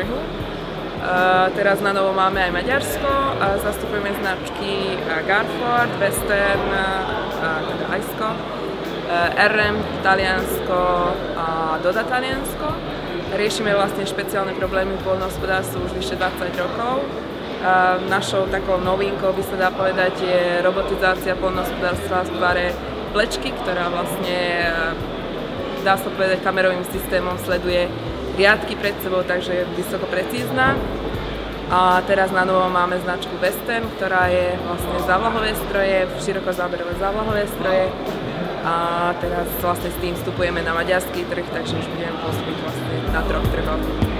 trhu. Teraz na novo máme aj Maďarsko, zastupujeme značky Garford, Western, teda Ajsko, RM, Taliansko a Doda Taliansko. Riešime vlastne špeciálne problémy v poľnohospodárstve už vyše 20 rokov. Našou takou novinkou, by sa dá povedať, je robotizácia poľnohospodárstva v tvare vlečky, ktorá vlastne, dá sa povedať, kamerovým systémom sleduje riadky pred sebou, takže je vysoko precízna. A teraz na novo máme značku Western, ktorá je vlastne závlahové stroje, širokozáberové závlahové stroje. A teraz vlastne s tým vstupujeme na maďarský trh, takže už budeme pôsobiť vlastne na 3 trhoch.